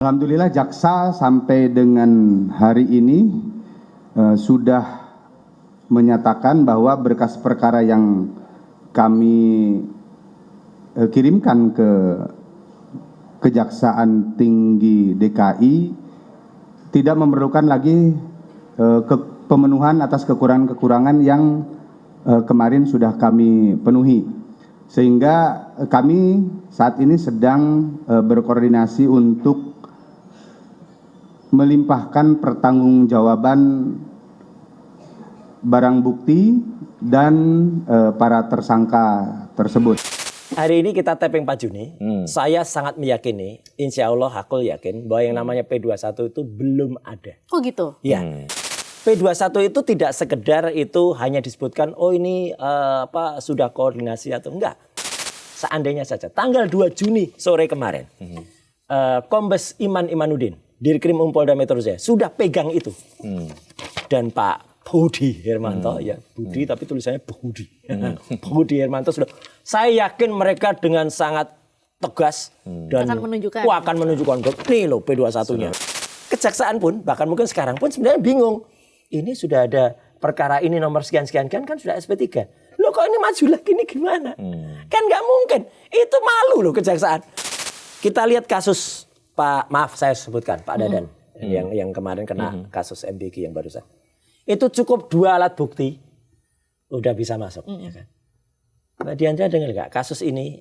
Alhamdulillah jaksa sampai dengan hari ini sudah menyatakan bahwa berkas perkara yang kami kirimkan ke Kejaksaan Tinggi DKI tidak memerlukan lagi pemenuhan atas kekurangan-kekurangan yang kemarin sudah kami penuhi. Sehingga kami saat ini sedang berkoordinasi untuk melimpahkan pertanggungjawaban barang bukti dan para tersangka tersebut. Hari ini kita tapping Pak Juni. Saya sangat meyakini, insya Allah aku yakin bahwa yang namanya P21 itu belum ada. Oh gitu? Ya. P21 itu tidak sekedar itu hanya disebutkan, oh ini sudah koordinasi atau enggak. Seandainya saja, tanggal 2 Juni sore kemarin, Kombes Iman Imanuddin, Dirkrim Polda Metro Jaya sudah pegang itu. Dan Pak Budi Hermanto, ya Budi tapi tulisannya Budi. Budi Hermanto sudah. Saya yakin mereka dengan sangat tegas dan akan menunjukkan nih loh P21-nya. Kejaksaan pun bahkan mungkin sekarang pun sebenarnya bingung. Ini sudah ada perkara ini nomor sekian-sekian kan sudah SP3. Loh kok ini maju lagi ini gimana? Kan nggak mungkin. Itu malu loh kejaksaan. Kita lihat kasus maaf saya sebutkan Pak Dadan yang kemarin kena kasus MBG yang barusan. Itu cukup 2 alat bukti udah bisa masuk. Ya kan? Mbak Diandra dengar nggak kasus ini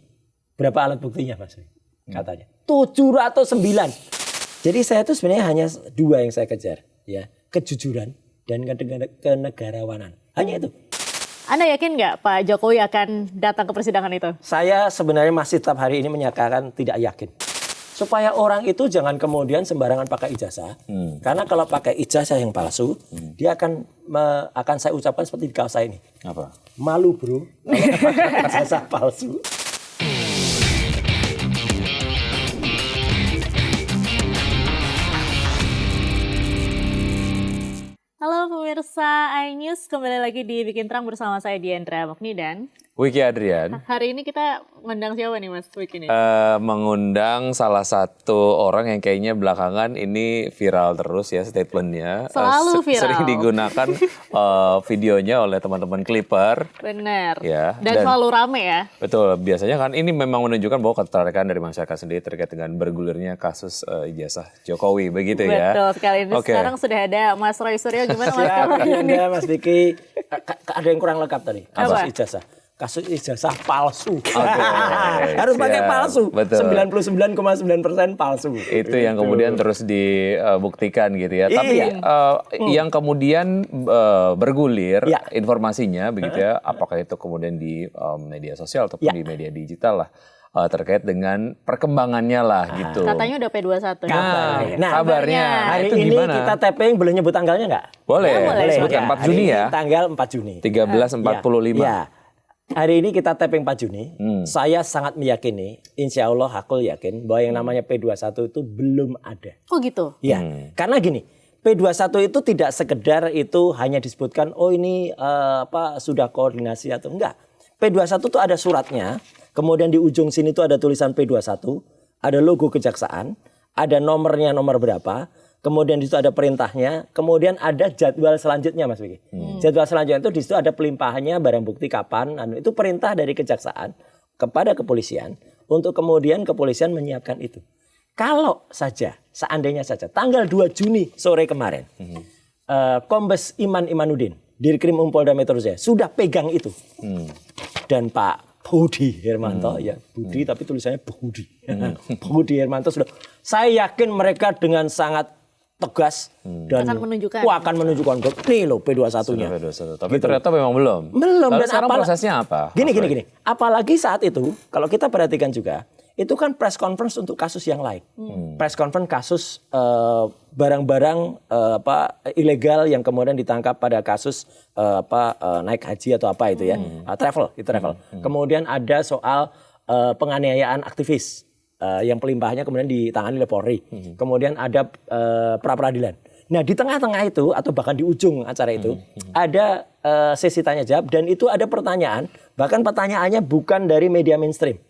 berapa alat buktinya Mas? Katanya 709. Jadi saya tuh sebenarnya hanya 2 yang saya kejar, ya kejujuran dan kenegarawanan. Hanya itu. Anda yakin nggak Pak Jokowi akan datang ke persidangan itu? Saya sebenarnya masih tetap hari ini menyatakan tidak yakin. Supaya orang itu jangan kemudian sembarangan pakai ijazah. Karena kalau pakai ijazah yang palsu, dia akan saya ucapkan seperti di kaos saya ini. Apa? Malu bro, ijazah palsu. Halo pemirsa iNews, kembali lagi di Bikin Terang bersama saya Diandra Mokni dan Wiki Adrian. hari ini kita ngundang siapa nih Mas Wiki ini? Mengundang salah satu orang yang kayaknya belakangan ini viral terus ya statementnya. Selalu viral. Sering digunakan videonya oleh teman-teman Clipper. Benar. Ya, dan selalu rame ya. Betul, biasanya kan ini memang menunjukkan bahwa ketertarikan dari masyarakat sendiri terkait dengan bergulirnya kasus ijazah Jokowi, begitu ya. Betul sekali. Ini sekarang sudah ada Mas Roy Suryo, gimana Mas? Siap, Mas Vicky. Ada yang kurang lengkap tadi, kasus ijazah. Kasus ijazah palsu. Harus pakai palsu. Betul. 99,9% palsu. Itu yang kemudian terus dibuktikan gitu ya. Tapi yang kemudian bergulir informasinya begitu ya. Apakah itu kemudian di media sosial ataupun di media digital lah. Terkait dengan perkembangannya lah gitu. Katanya udah P21. Nah, kabarnya hari itu ini gimana? kita tapping, boleh nyebut tanggalnya nggak? Boleh. Sebutkan 4 Juni ya. Tanggal 4 Juni. 13.45. Ya. Hari ini kita tapping 4 Juni. Saya sangat meyakini, insya Allah aku yakin bahwa yang namanya P21 itu belum ada. Oh gitu? Ya, karena gini, P21 itu tidak sekedar itu hanya disebutkan, oh ini sudah koordinasi atau enggak. P21 itu ada suratnya, kemudian di ujung sini itu ada tulisan P21, ada logo kejaksaan, ada nomornya nomor berapa, kemudian di situ ada perintahnya, kemudian ada jadwal selanjutnya Mas Vicky. Jadwal selanjutnya itu di situ ada pelimpahannya barang bukti kapan, itu perintah dari kejaksaan kepada kepolisian untuk kemudian kepolisian menyiapkan itu. Kalau saja, seandainya saja, tanggal 2 Juni sore kemarin, Kombes Iman Imanuddin, Dirkrim Polda Metro Jaya sudah pegang itu. Dan Pak Budi Hermanto, ya Budi tapi tulisannya Budi. Budi Hermanto sudah. Saya yakin mereka dengan sangat tegas dan akan menunjukkan nih loh P21-nya. Tapi ternyata memang belum. Belum. Lalu Dan sekarang prosesnya apa? Gini. Apalagi saat itu, kalau kita perhatikan juga, itu kan press conference untuk kasus yang lain. Press conference kasus barang-barang ilegal yang kemudian ditangkap pada kasus naik haji atau apa itu ya, travel. Kemudian ada soal penganiayaan aktivis yang pelimpahannya kemudian ditangani oleh Polri. Kemudian ada pra peradilan. Nah di tengah-tengah itu atau bahkan di ujung acara itu ada sesi tanya jawab dan itu ada pertanyaan, bahkan pertanyaannya bukan dari media mainstream.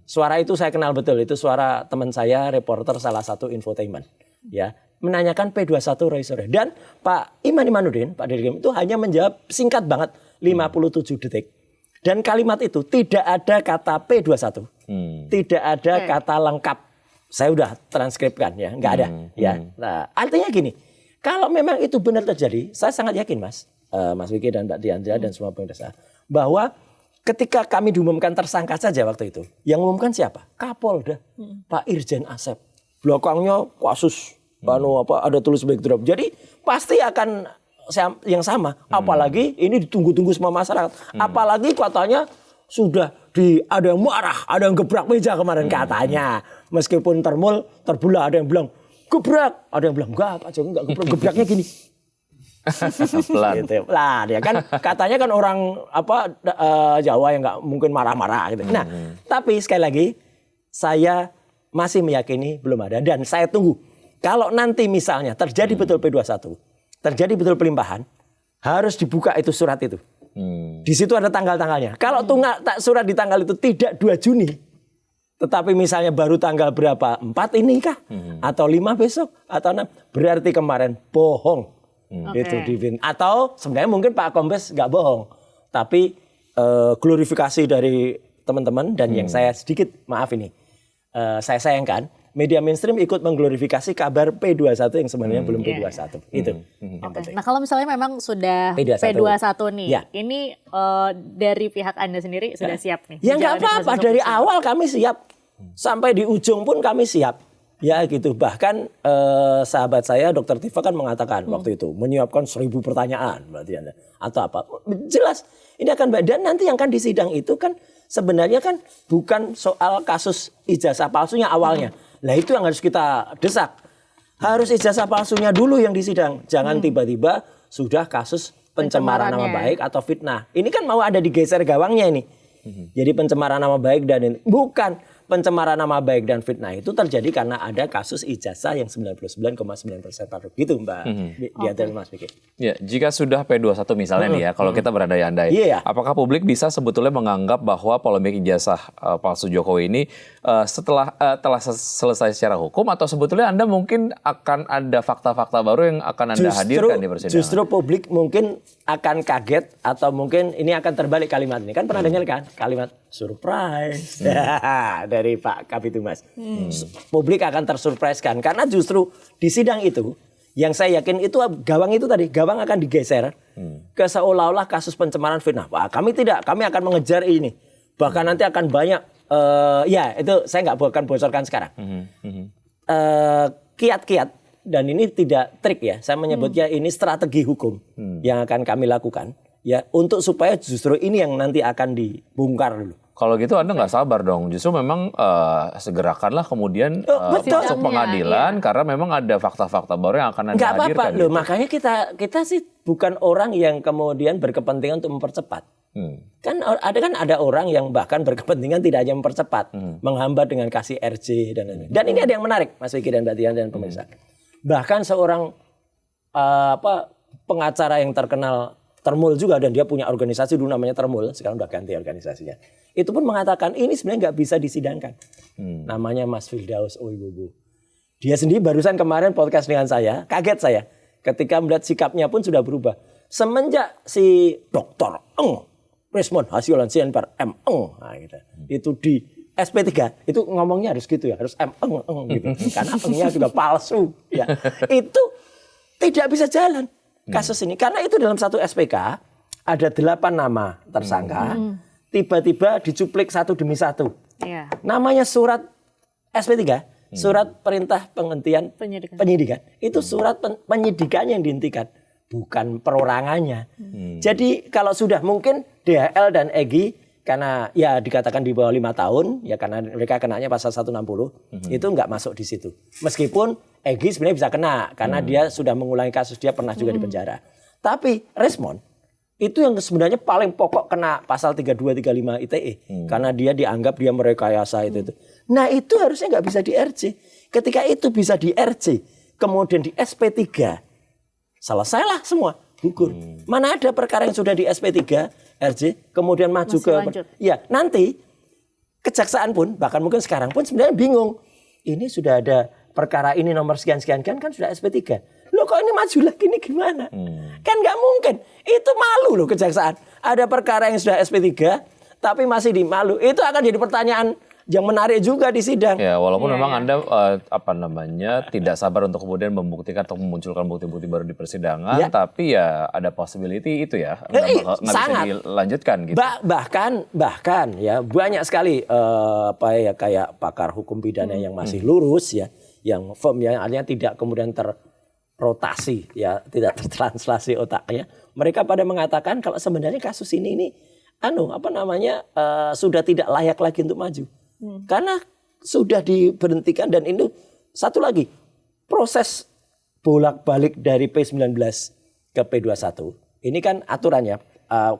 Suara itu saya kenal betul, itu suara teman saya, reporter salah satu infotainment, ya, menanyakan P21 Roy Suryo. Dan Pak Iman Imanuddin, Pak Dirgem itu hanya menjawab singkat banget 57 detik. Dan kalimat itu tidak ada kata P21, tidak ada kata lengkap. Saya udah transkripkan ya, nggak ada. Ya, nah, artinya gini. Kalau memang itu benar terjadi, saya sangat yakin Mas Wiki dan Mbak Diandra dan semua pemirsa, bahwa ketika kami diumumkan tersangka saja waktu itu, yang mengumumkan siapa? Kapolda, Pak Irjen Asep. Belakangnya kasus, ada tulis backdrop. Jadi pasti akan yang sama. Apalagi ini ditunggu-tunggu semua masyarakat. Apalagi katanya sudah ada yang marah, ada yang gebrak meja kemarin katanya. Meskipun terbelah, ada yang bilang gebrak, ada yang bilang enggak Pak Jokowi enggak gebrak, gebraknya gini. Pelan. Gitu. Lah dia kan katanya kan orang Jawa yang enggak mungkin marah-marah gitu. Nah, tapi sekali lagi saya masih meyakini belum ada dan saya tunggu. Kalau nanti misalnya terjadi betul P21, terjadi betul pelimpahan, harus dibuka itu surat itu. Di situ ada tanggal-tanggalnya. Kalau surat di tanggal itu tidak 2 Juni, tetapi misalnya baru tanggal berapa? 4 ini kah? Atau 5 besok? Atau 6? Berarti kemarin bohong. Itu atau sebenarnya mungkin Pak Kombes nggak bohong. Tapi glorifikasi dari teman-teman dan yang saya sedikit maaf ini. Saya sayangkan. Media mainstream ikut mengglorifikasi kabar P21 yang sebenarnya belum P21. Itu. Nah kalau misalnya memang sudah P21 nih, ini dari pihak Anda sendiri sudah siap nih? Ya nggak apa-apa, dari awal kami siap. Sampai di ujung pun kami siap. Ya gitu, bahkan sahabat saya Dr. Tifa kan mengatakan waktu itu, menyiapkan 1000 pertanyaan berarti Anda. Atau apa, jelas ini akan baik. Dan nanti yang akan disidang itu kan sebenarnya kan bukan soal kasus ijazah palsunya awalnya. Nah itu yang harus kita desak. Harus ijazah palsunya dulu yang disidang. Jangan tiba-tiba sudah kasus pencemaran nama baik atau fitnah. Ini kan mau ada digeser gawangnya ini. Jadi pencemaran nama baik dan ini. Bukan. Pencemaran nama baik dan fitnah itu terjadi karena ada kasus ijazah yang 99,9% taruh. Gitu Mbak Diandra Mas Vicky. Ya, jika sudah P21 misalnya nih ya, kalau kita berandai-andai, apakah publik bisa sebetulnya menganggap bahwa polemik ijazah palsu Jokowi ini telah selesai secara hukum atau sebetulnya Anda mungkin akan ada fakta-fakta baru yang akan Anda hadirkan di persidangan? Justru publik mungkin akan kaget atau mungkin ini akan terbalik kalimat ini. Kan pernah dengar kan kalimat surprise dari Pak Kapitumas. Publik akan tersurprise-kan karena justru di sidang itu yang saya yakin itu gawang itu tadi, gawang akan digeser ke seolah-olah kasus pencemaran fitnah. Wah, kami tidak, kami akan mengejar ini. Bahkan nanti akan banyak ya itu saya nggak akan bocorkan sekarang. Kiat-kiat dan ini tidak trik ya. Saya menyebutnya ini strategi hukum yang akan kami lakukan ya untuk supaya justru ini yang nanti akan dibongkar dulu. Kalau gitu Anda nggak sabar dong. Justru memang segerakanlah kemudian masuk pengadilan karena memang ada fakta-fakta baru yang akan Anda hadirkan. Nggak apa-apa loh, makanya kita sih bukan orang yang kemudian berkepentingan untuk mempercepat. Kan ada orang yang bahkan berkepentingan tidak hanya mempercepat, menghambat dengan kasih RJ dan lain-lain. Dan ini ada yang menarik, Mas Vicky dan Mbak Dian dan pemirsa. Bahkan seorang pengacara yang terkenal Termul juga dan dia punya organisasi dulu namanya Termul, sekarang udah ganti organisasinya. Itu pun mengatakan ini sebenarnya nggak bisa disidangkan. Namanya Mas Firdaus Oibobo. Dia sendiri barusan kemarin podcast dengan saya, kaget saya ketika melihat sikapnya pun sudah berubah. Semenjak si Dr. Resmond Hasiolan Sianpar nah, gitu. Itu di SP3 itu ngomongnya harus gitu ya, harus gitu. Karena nya juga palsu ya. Itu tidak bisa jalan kasus ini karena itu dalam satu SPK ada 8 nama tersangka. Tiba-tiba dicuplik satu demi satu. Namanya surat SP3, surat perintah penghentian penyidikan. Itu surat penyidikan yang dihentikan, bukan perorangannya. Jadi kalau sudah mungkin DHL dan Egy karena ya dikatakan di bawah 5 tahun, ya karena mereka kenanya pasal 160, itu nggak masuk di situ. Meskipun Egy sebenarnya bisa kena karena dia sudah mengulangi kasus, dia pernah juga di penjara. Tapi Resmond itu yang sebenarnya paling pokok kena pasal 32, 35 ITE. Karena dia dianggap dia merekayasa itu. Nah itu harusnya nggak bisa di RJ. Ketika itu bisa di RJ, kemudian di SP3 Selesailah semua, gugur. Mana ada perkara yang sudah di SP3 RJ kemudian maju lanjut. Ya, nanti kejaksaan pun bahkan mungkin sekarang pun sebenarnya bingung. Ini sudah ada perkara ini nomor sekian kan sudah SP3. Loh kok ini maju lagi ini gimana? Kan nggak mungkin. Itu malu loh kejaksaan. Ada perkara yang sudah SP3 tapi masih di malu. Itu akan jadi pertanyaan yang menarik juga di sidang. Ya, walaupun memang Anda tidak sabar untuk kemudian membuktikan atau memunculkan bukti-bukti baru di persidangan, tapi ya ada possibility itu ya nggak bisa dilanjutkan gitu. Bahkan ya banyak sekali kayak pakar hukum pidana yang masih lurus ya, yang firm ya, artinya tidak kemudian terrotasi ya, tidak tertranslasi otaknya. Mereka pada mengatakan kalau sebenarnya kasus ini sudah tidak layak lagi untuk maju. Karena sudah diberhentikan dan itu satu lagi proses bolak-balik dari P19 ke P21. Ini kan aturannya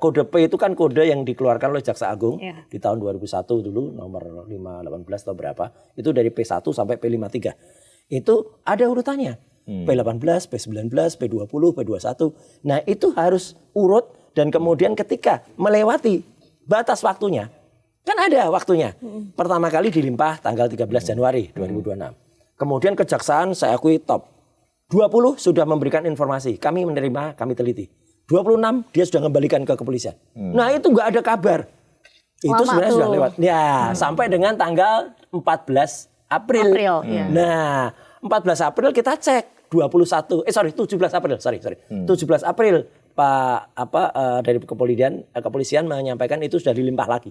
kode P itu kan kode yang dikeluarkan oleh Jaksa Agung di tahun 2001 dulu nomor 518 atau berapa. Itu dari P1 sampai P53. Itu ada urutannya. P18, P19, P20, P21. Nah, itu harus urut dan kemudian ketika melewati batas waktunya kan ada waktunya. Pertama kali dilimpah tanggal 13 Januari 2026. Kemudian kejaksaan saya akui top. 20 sudah memberikan informasi. Kami menerima, kami teliti. 26 dia sudah kembalikan ke kepolisian. Nah itu nggak ada kabar. Itu sebenarnya sudah lewat. Ya sampai dengan tanggal 14 April. Nah 14 April kita cek. 17 April. 17 April dari kepolisian menyampaikan itu sudah dilimpah lagi.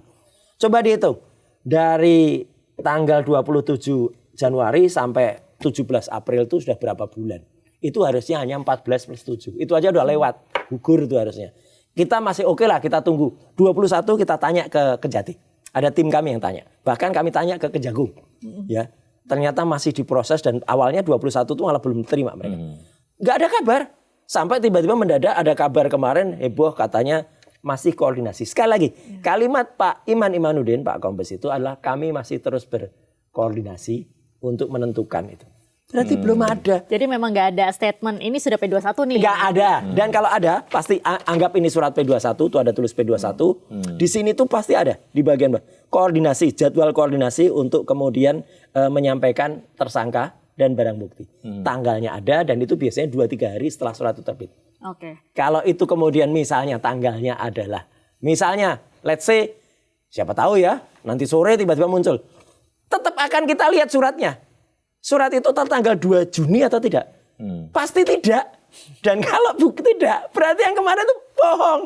Coba dihitung, dari tanggal 27 Januari sampai 17 April itu sudah berapa bulan? Itu harusnya hanya 14 plus 7. Itu aja udah lewat, gugur itu harusnya. Kita masih oke lah, kita tunggu. 21 kita tanya ke Kejati. Ada tim kami yang tanya. Bahkan kami tanya ke Kejagung. Ya, ternyata masih diproses dan awalnya 21 itu malah belum terima mereka. Nggak ada kabar. Sampai tiba-tiba mendadak ada kabar kemarin, heboh katanya masih koordinasi. Sekali lagi, kalimat Pak Iman Imanuddin, Pak Kombes itu adalah kami masih terus berkoordinasi untuk menentukan itu. Berarti belum ada. Jadi memang nggak ada statement ini sudah P21 nih. Nggak ada. Dan kalau ada, pasti anggap ini surat P21, tuh ada tulis P21. Di sini tuh pasti ada di bagian koordinasi, jadwal koordinasi untuk kemudian menyampaikan tersangka dan barang bukti. Tanggalnya ada dan itu biasanya 2-3 hari setelah surat itu terbit. Kalau itu kemudian misalnya tanggalnya adalah, misalnya let's say, siapa tahu ya, nanti sore tiba-tiba muncul. Tetap akan kita lihat suratnya. Surat itu tanggal 2 Juni atau tidak? Pasti tidak. Dan kalau bukti tidak, berarti yang kemarin itu bohong.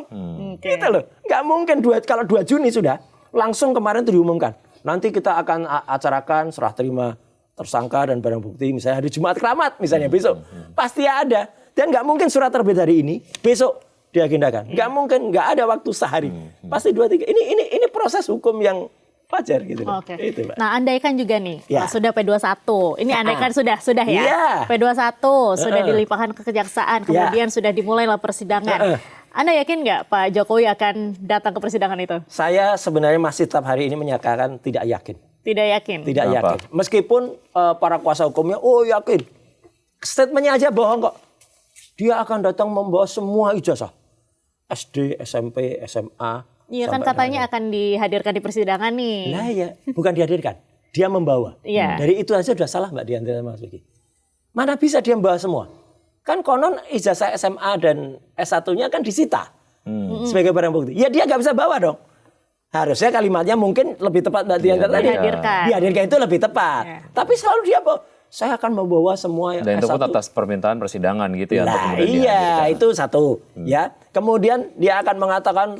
Gitu loh. Nggak mungkin kalau 2 Juni sudah, langsung kemarin itu diumumkan. Nanti kita akan acarakan serah terima tersangka dan barang bukti misalnya hari Jumat Keramat misalnya besok. Pasti ada. Dan nggak mungkin surat terbit hari ini, besok diagendakan. Nggak mungkin, nggak ada waktu sehari. Pasti 2-3. Ini proses hukum yang wajar gitu. Itu, Pak. Nah, andaikan juga nih, sudah P21. Ini andaikan sudah ya. P21 sudah dilimpahkan ke kejaksaan, kemudian sudah dimulailah persidangan. Anda yakin nggak Pak Jokowi akan datang ke persidangan itu? Saya sebenarnya masih tetap hari ini menyatakan tidak yakin. Tidak yakin? Tidak yakin. Meskipun para kuasa hukumnya, yakin. Statementnya aja bohong kok. Dia akan datang membawa semua ijazah. SD, SMP, SMA. Iya kan katanya akan dihadirkan di persidangan nih. Nah ya, bukan dihadirkan. Dia membawa. Dari itu aja sudah salah Mbak Dianti sama Mas Vicky. Mana bisa dia membawa semua? Kan konon ijazah SMA dan S1-nya kan disita sebagai barang bukti. Ya dia nggak bisa bawa dong. Harusnya kalimatnya mungkin lebih tepat Mbak Dianti tadi. Dihadirkan itu lebih tepat. Tapi selalu dia bawa. Saya akan membawa semua yang dan itu pun atas permintaan persidangan gitu ya. Iya, itu satu. Ya, kemudian dia akan mengatakan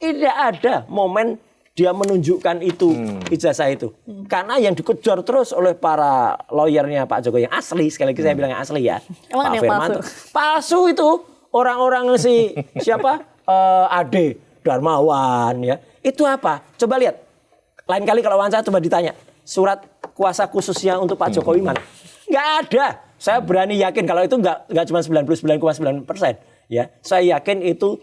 tidak ada momen dia menunjukkan itu ijazah itu. Karena yang dikejar terus oleh para lawyernya Pak Jokowi yang asli, sekali lagi saya bilang yang asli ya. Emang Pak Firman palsu itu orang-orang siapa Ade Darmawan ya. Itu apa? Coba lihat. Lain kali kalau wawancara coba ditanya. Surat kuasa khususnya untuk Pak Jokowi mana? Nggak ada. Saya berani yakin kalau itu nggak cuma 99,9%. Ya, saya yakin itu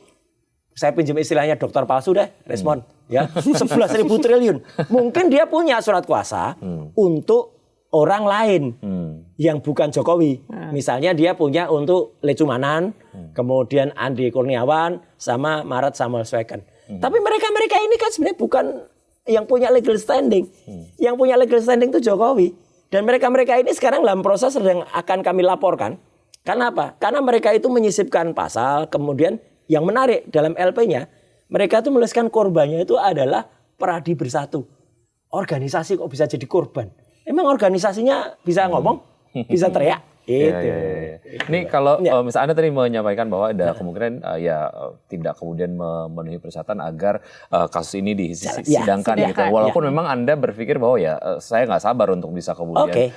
saya pinjam istilahnya dokter palsu deh, respon. Ya, 11.000 triliun. Mungkin dia punya surat kuasa untuk orang lain yang bukan Jokowi. Misalnya dia punya untuk Lecumanan, kemudian Andi Kurniawan, sama Maret Samuel Sweken. Tapi mereka ini kan sebenarnya bukan yang punya legal standing. Yang punya legal standing itu Jokowi. Dan mereka ini sekarang dalam proses sedang akan kami laporkan. Karena apa? Karena mereka itu menyisipkan pasal, kemudian yang menarik dalam LP-nya, mereka itu menuliskan korbannya itu adalah Peradi Bersatu. Organisasi kok bisa jadi korban? Emang organisasinya bisa ngomong? Bisa teriak? Itu. Ya. Ini kalau misalnya Anda tadi menyampaikan bahwa ada kemungkinan tidak kemudian memenuhi persyaratan agar kasus ini disidangkan gitu. Walaupun memang Anda berpikir bahwa saya nggak sabar untuk bisa kemudian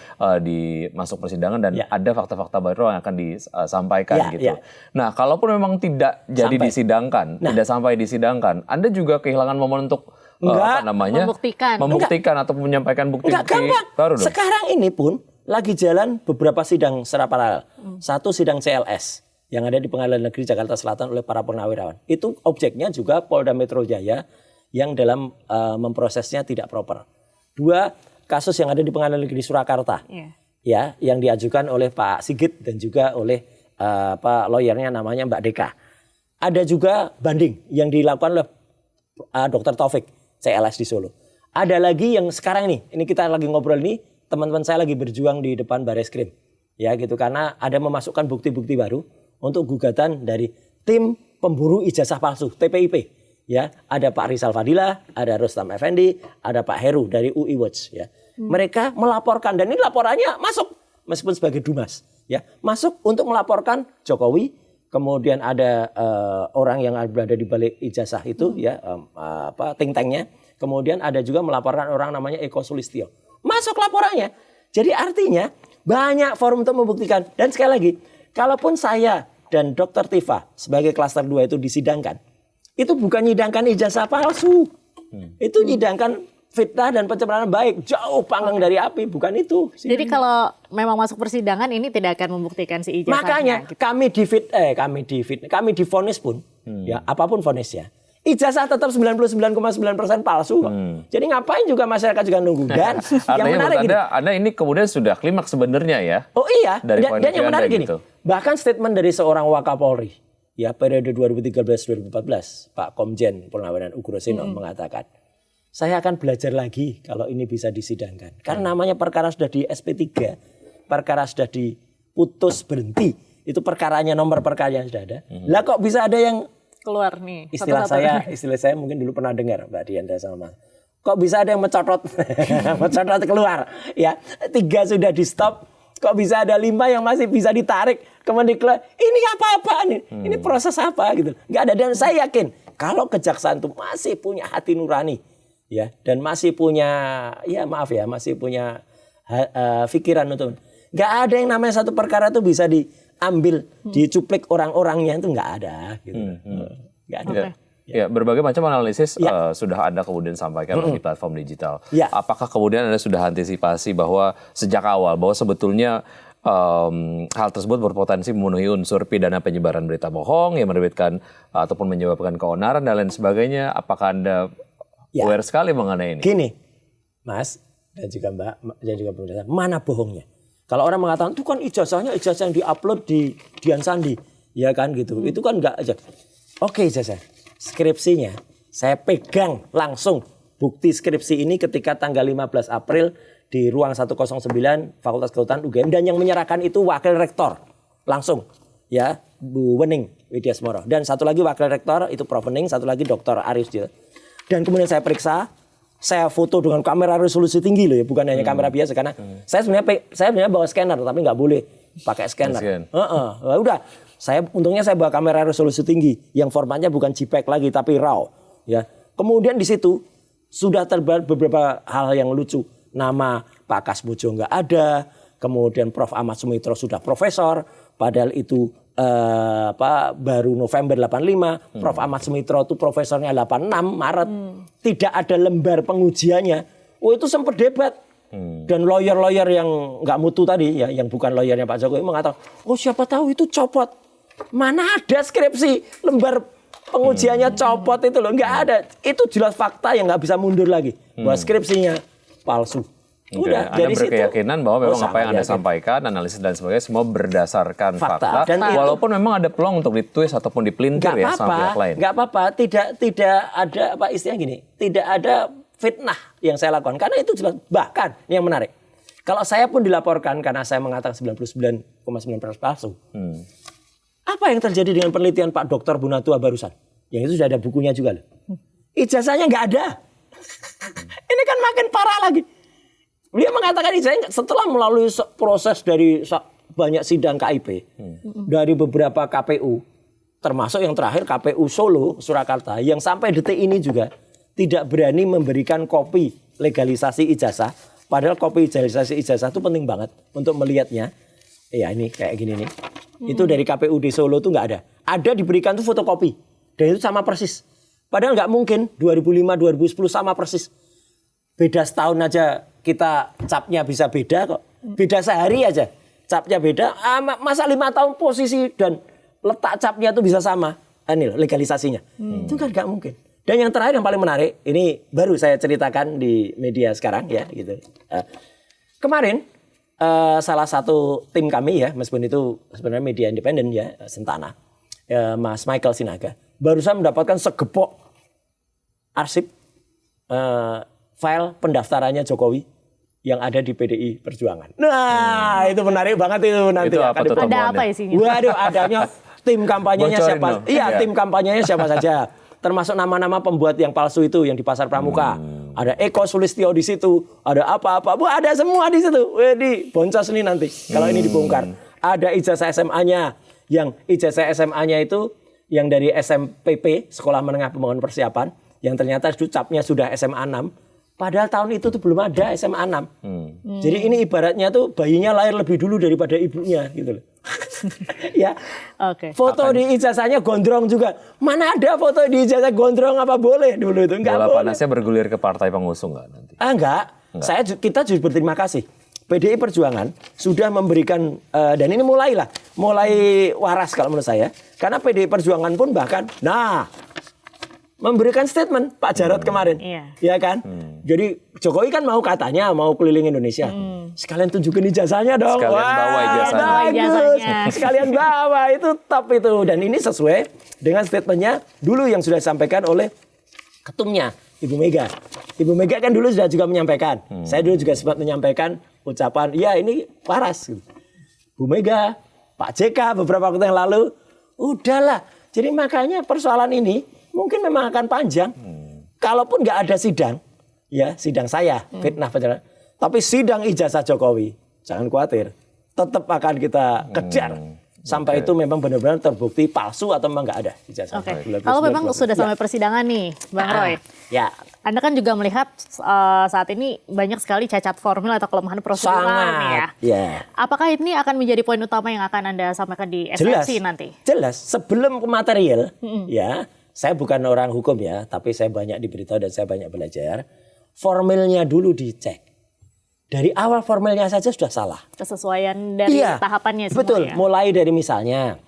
masuk persidangan dan ada fakta-fakta baru yang akan disampaikan gitu. Nah, kalaupun memang tidak jadi disidangkan, tidak sampai disidangkan, Anda juga kehilangan momen untuk membuktikan atau menyampaikan bukti-bukti baru dong. Sekarang ini pun lagi jalan beberapa sidang secara paralel. Satu sidang CLS yang ada di Pengadilan Negeri Jakarta Selatan oleh para purnawirawan. Itu objeknya juga Polda Metro Jaya yang dalam memprosesnya tidak proper. 2 kasus yang ada di Pengadilan Negeri Surakarta. Ya, yang diajukan oleh Pak Sigit dan juga oleh lawyernya namanya Mbak Deka. Ada juga banding yang dilakukan oleh Dr. Taufik CLS di Solo. Ada lagi yang sekarang ini kita lagi ngobrol ini, teman-teman saya lagi berjuang di depan Bareskrim. Ya gitu, karena ada memasukkan bukti-bukti baru untuk gugatan dari tim pemburu ijazah palsu TPIP. Ya, ada Pak Rizal Fadila, ada Rustam Effendi, ada Pak Heru dari UI Watch ya. Mereka melaporkan dan ini laporannya masuk meskipun sebagai Dumas ya. Masuk untuk melaporkan Jokowi, kemudian ada orang yang berada di balik ijazah itu ya, think tanknya. Kemudian ada juga melaporkan orang namanya Eko Sulistyo. Masuk laporannya. Jadi artinya banyak forum untuk membuktikan. Dan sekali lagi, kalaupun saya dan Dr. Tifa sebagai klaster 2 itu disidangkan, itu bukan nyidangkan ijazah palsu. Itu nyidangkan fitnah dan pencemaran baik. Jauh panggang dari api, bukan itu. Jadi kalau memang masuk persidangan ini tidak akan membuktikan si ijazahnya. Makanya gitu. kami divonis pun, ya apapun vonisnya, ijazah tetap 99,9% palsu kok. Jadi ngapain juga masyarakat juga nunggu. Dan yang menarik gini, Anda ini kemudian sudah klimaks sebenarnya ya. Oh iya, dan yang menarik gini, gitu. bahkan statement dari seorang Wakapolri, ya periode 2013-2014, Pak Komjen Purnawenan Ugroseno mengatakan, saya akan belajar lagi kalau ini bisa disidangkan. Karena namanya perkara sudah di SP3, perkara sudah diputus berhenti, itu perkaranya, nomor perkaranya sudah ada. Lah kok bisa ada yang keluar nih. Istilah saya mungkin dulu pernah dengar Mbak Dianda sama Mas. Kok bisa ada yang mencotot keluar? Ya, 3 sudah di stop. Kok bisa ada 5 yang masih bisa ditarik kemudian dikeluar? Ini apa-apaan ini? Ini proses apa gitu? Nggak ada. Dan saya yakin kalau kejaksaan itu masih punya hati nurani, ya, dan masih punya, masih punya pikiran untuk, nggak ada yang namanya satu perkara itu bisa diambil, dicuplik orang-orangnya, itu nggak ada. Gitu. Nggak ada. Ya, berbagai macam analisis sudah Anda kemudian sampaikan di platform digital. Apakah kemudian Anda sudah antisipasi bahwa sejak awal bahwa sebetulnya hal tersebut berpotensi memenuhi unsur pidana penyebaran berita bohong yang menerbitkan ataupun menyebabkan keonaran dan lain sebagainya? Apakah Anda aware sekali mengenai ini? Gini, Mas dan juga Mbak, dan juga pemirsa, mana bohongnya? Kalau orang mengatakan itu kan ijazah yang diupload di Dian Sandi, ya kan gitu. Itu kan enggak aja. Oke, ijazah. Skripsinya saya pegang langsung, bukti skripsi ini ketika tanggal 15 April di ruang 109 Fakultas Kehutanan UGM, dan yang menyerahkan itu wakil rektor langsung, ya, Bu Wening Widyasmoro, dan satu lagi wakil rektor itu Prof Wening, satu lagi Dr. Arius. Dan kemudian saya periksa, saya foto dengan kamera resolusi tinggi loh ya, bukan hanya kamera biasa, karena saya sebenarnya bawa scanner tapi nggak boleh pakai scanner. Udah, untungnya saya bawa kamera resolusi tinggi yang formatnya bukan JPEG lagi tapi RAW, ya. Kemudian di situ sudah terdapat beberapa hal yang lucu. Nama Pak Kasmujo nggak ada, kemudian Prof Ahmad Sumitro sudah profesor, padahal itu baru November 85, Prof Ahmad Sumitro itu profesornya 86 Maret. Tidak ada lembar pengujiannya. Oh, itu sempat debat. Dan lawyer-lawyer yang nggak mutu tadi, ya, yang bukan lawyernya Pak Jokowi mengatakan, oh siapa tahu itu copot. Mana ada skripsi lembar pengujiannya copot itu loh, nggak ada. Itu jelas fakta yang nggak bisa mundur lagi bahwa skripsinya palsu. Udah, Anda dari berkeyakinan situ, bahwa memang apa yang Anda yakin. sampaikan, analisis dan sebagainya semua berdasarkan fakta. Dan walaupun memang ada peluang untuk ditwist ataupun dipelintir ya sama pihak lain. Nggak apa-apa, tidak ada apa istilahnya gini, tidak ada fitnah yang saya lakukan karena itu jelas. Bahkan yang menarik, kalau saya pun dilaporkan karena saya mengatakan 99,9% palsu. Apa yang terjadi dengan penelitian Pak Dr. Bunatua barusan? Yang itu sudah ada bukunya juga loh. Ijazahnya nggak ada. Ini kan makin parah lagi. Dia mengatakan ijazahnya setelah melalui proses dari banyak sidang KIP, dari beberapa KPU, termasuk yang terakhir KPU Solo, Surakarta, yang sampai detik ini juga tidak berani memberikan kopi legalisasi ijazah. Padahal kopi legalisasi ijazah itu penting banget untuk melihatnya. Ya ini kayak gini nih. Itu dari KPU di Solo tuh nggak ada. Ada diberikan tuh fotokopi. Dan itu sama persis. Padahal nggak mungkin 2005-2010 sama persis. Beda setahun aja kita capnya bisa beda kok. Beda sehari aja capnya beda. Masa 5 tahun posisi dan letak capnya tuh bisa sama. Ini loh legalisasinya. Itu kan nggak mungkin. Dan yang terakhir yang paling menarik, ini baru saya ceritakan di media sekarang ya gitu. Kemarin salah satu tim kami ya, meskipun itu sebenarnya media independen ya, Sentana, Mas Michael Sinaga, barusan mendapatkan segepok arsip file pendaftarannya Jokowi yang ada di PDI Perjuangan. Nah, itu menarik banget itu nanti. Itu apa tuh ada apa isinya? Waduh, adanya tim kampanyenya Bocorin siapa? dong. Iya, tim kampanyenya siapa saja. Termasuk nama-nama pembuat yang palsu itu yang di Pasar Pramuka. Ada Eko Sulistyo di situ, ada apa-apa. Bu, ada semua di situ. Wedi, boncos nih nanti kalau ini dibongkar. Ada ijazah SMA-nya, yang ijazah SMA-nya itu yang dari SMPP, Sekolah Menengah Pembangunan Persiapan, yang ternyata capnya sudah SMA 6. Padahal tahun itu tuh belum ada SMA 6. Jadi ini ibaratnya tuh bayinya lahir lebih dulu daripada ibunya gitu loh. Ya. Oke. Foto di ijazahnya gondrong juga. Mana ada foto di ijazah gondrong apa boleh dulu itu? Enggak Bola boleh. panasnya bergulir ke partai pengusung nggak nanti? Enggak. Kita justru berterima kasih. PDI Perjuangan sudah memberikan dan ini mulai waras kalau menurut saya. Karena PDI Perjuangan pun bahkan memberikan statement Pak Jarod kemarin. Ya kan? Jadi Jokowi kan mau keliling Indonesia. Sekalian tunjukin ijazahnya dong. Sekalian bawa ijazahnya. Bagus. Sekalian bawa, itu top itu. Dan ini sesuai dengan statementnya dulu yang sudah disampaikan oleh ketumnya, Ibu Mega. Ibu Mega kan dulu sudah juga menyampaikan. Saya dulu juga sempat menyampaikan ucapan, ya ini waras. Bu Mega, Pak JK beberapa waktu yang lalu, udahlah. Jadi makanya persoalan ini mungkin memang akan panjang. Kalaupun nggak ada sidang, ya sidang saya, fitnah penjara. Tapi sidang ijazah Jokowi, jangan khawatir. Tetap akan kita kejar. Sampai itu memang benar-benar terbukti palsu atau memang nggak ada ijazah. Kalau memang sudah sampai persidangan nih, Bang Roy. Ya. Anda kan juga melihat saat ini banyak sekali cacat formil atau kelemahan prosedural ya. Apakah ini akan menjadi poin utama yang akan Anda sampaikan di SMC nanti? Jelas. Sebelum ke material, ya, saya bukan orang hukum ya, tapi saya banyak diberitahu dan saya banyak belajar. Formilnya dulu dicek. Dari awal formilnya saja sudah salah. Kesesuaian dari tahapannya semua. Betul. Mulai dari misalnya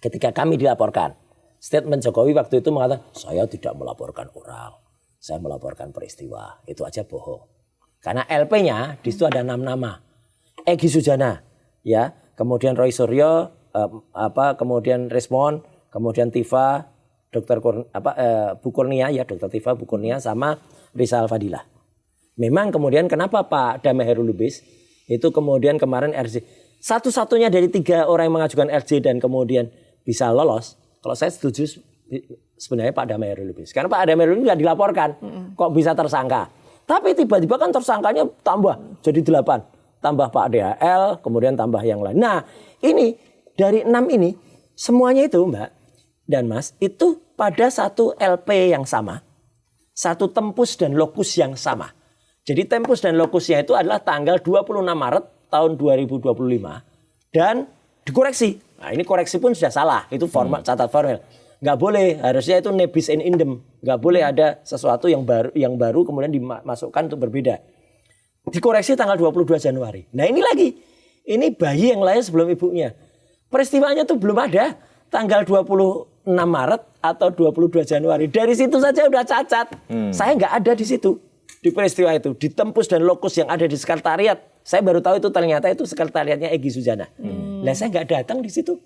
ketika kami dilaporkan, statement Jokowi waktu itu mengatakan, saya tidak melaporkan orang, saya melaporkan peristiwa. Itu aja bohong. Karena LP-nya di situ ada 6 nama. Egy Sujana, ya, kemudian Roy Suryo, kemudian Resmond, kemudian Tifa, Bu Kurnia, ya, Dr. Tifa, Bu Kurnia, sama Rizal Fadilah. Memang kemudian kenapa Pak Damai Hairul Lubis itu kemudian kemarin RJ satu-satunya dari 3 orang yang mengajukan RJ dan kemudian bisa lolos. Kalau saya setuju sebenarnya Pak Damai Hairul Lubis. Karena Pak Damai Hairul Lubis nggak dilaporkan, kok bisa tersangka. Tapi tiba-tiba kan tersangkanya tambah jadi 8, tambah Pak DHL, kemudian tambah yang lain. Nah ini dari 6 ini semuanya itu Mbak dan Mas itu pada satu LP yang sama, satu tempus dan lokus yang sama. Jadi tempus dan lokusnya itu adalah tanggal 26 Maret tahun 2025 dan dikoreksi. Nah ini koreksi pun sudah salah, itu format catat formil. Nggak boleh, harusnya itu nebis in idem. Nggak boleh ada sesuatu yang baru kemudian dimasukkan untuk berbeda. Dikoreksi tanggal 22 Januari. Nah ini lagi, ini bayi yang lahir sebelum ibunya. Peristiwanya tuh belum ada tanggal 26 Maret atau 22 Januari. Dari situ saja udah cacat. Saya nggak ada di situ. di peristiwa itu, di tempus dan lokus yang ada di sekretariat. Saya baru tahu itu ternyata itu sekretariatnya Egy Sujana. Lah saya nggak datang di situ.